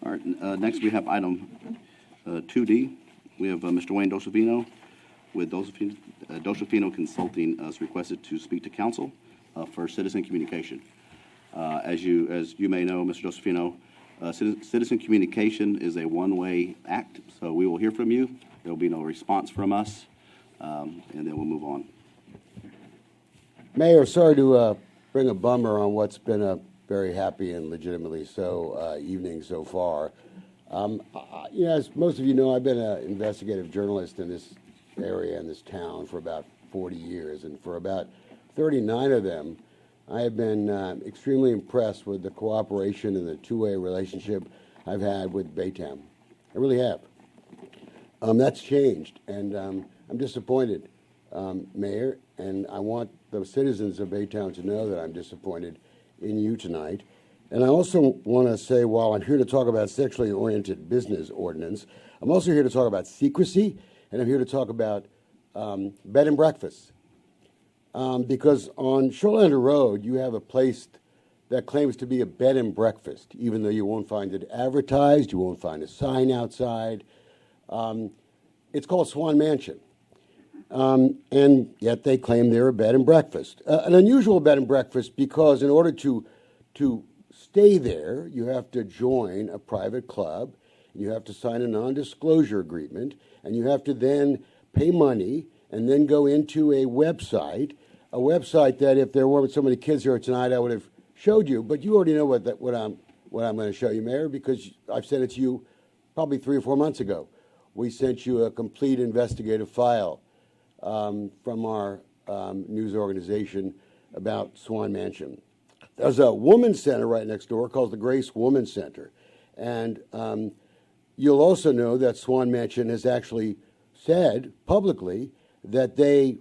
All right, next we have item 2D. We have Mr. Wayne Dolcefino with Dolcefino Consulting is requested to speak to council for citizen communication. As you may know, Mr. Dolcefino, citizen communication is a one-way act, so we will hear from you. There will be no response from us, and then we'll move on. Mayor, sorry to bring a bummer on what's been a very happy and legitimately so evening so far. As most of you know, I've been an investigative journalist in this area, in this town, for about 40 years, and for about 39 of them, I have been extremely impressed with the cooperation and the two-way relationship I've had with Baytown. I really have. That's changed, and I'm disappointed, Mayor, and I want the citizens of Baytown to know that I'm disappointed in you tonight. And I also want to say, while I'm here to talk about sexually oriented business ordinance, I'm also here to talk about secrecy, and I'm here to talk about bed and breakfast. Because on Shorelander Road, you have a place that claims to be a bed and breakfast, even though you won't find it advertised, you won't find a sign outside. It's called Swan Mansion. And yet they claim they're a bed and breakfast. An unusual bed and breakfast because in order to stay there, you have to join a private club, and you have to sign a non-disclosure agreement, and you have to then pay money and then go into a website that if there weren't so many kids here tonight, I would have showed you. But you already know what I'm going to show you, Mayor, because I've sent it to you probably 3 or 4 months ago. We sent you a complete investigative file from our news organization about Swan Mansion. There's a women's center right next door called the Grace Women's Center. And you'll also know that Swan Mansion has actually said publicly that they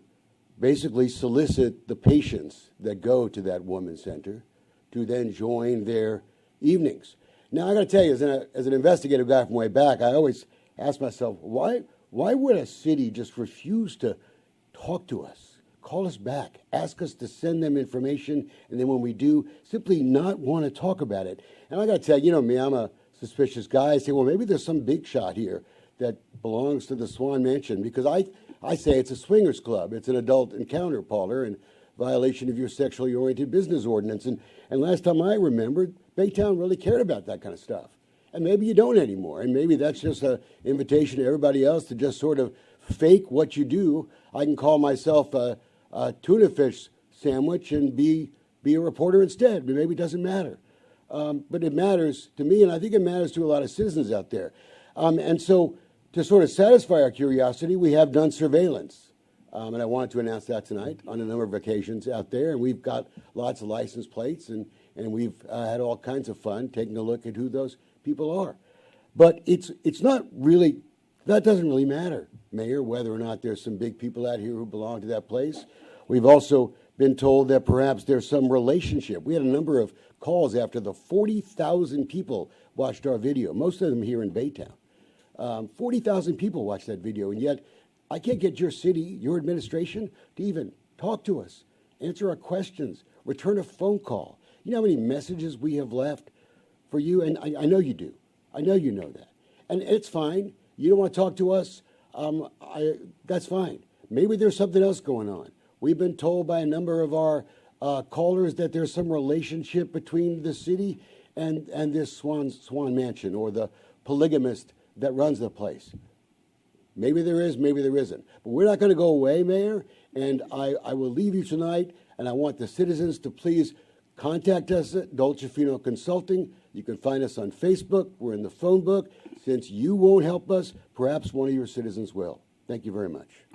basically solicit the patients that go to that women's center to then join their evenings. Now, I got to tell you, as an investigative guy from way back, I always ask myself, why would a city just refuse to talk to us, call us back, ask us to send them information, and then when we do, simply not want to talk about it? And I got to tell you, me, I'm a suspicious guy. I say, well, maybe there's some big shot here that belongs to the Swan Mansion, because I say it's a swingers club. It's an adult encounter parlor in violation of your sexually oriented business ordinance. And last time I remembered, Baytown really cared about that kind of stuff. And maybe you don't anymore. And maybe that's just an invitation to everybody else to just sort of fake what you do. I can call myself a tuna fish sandwich and be a reporter instead. But maybe it doesn't matter. But it matters to me, and I think it matters to a lot of citizens out there. And so to sort of satisfy our curiosity, we have done surveillance. And I wanted to announce that tonight on a number of occasions out there. And we've got lots of license plates, and we've had all kinds of fun taking a look at who those people are. But it's not really, that doesn't really matter, Mayor, whether or not there's some big people out here who belong to that place. We've also been told that perhaps there's some relationship. We had a number of calls after the 40,000 people watched our video, most of them here in Baytown. 40,000 people watched that video, and yet I can't get your city, your administration, to even talk to us, answer our questions, return a phone call. You know how many messages we have left for you? And I know you do. I know you know that. And it's fine. You don't want to talk to us. That's fine. Maybe there's something else going on. We've been told by a number of our callers that there's some relationship between the city and this Swan Mansion, or the polygamist that runs the place. Maybe there is, maybe there isn't. But we're not going to go away, Mayor, and I will leave you tonight, and I want the citizens to please contact us at Dolcefino Consulting. You can find us on Facebook. We're in the phone book. Since you won't help us, perhaps one of your citizens will. Thank you very much.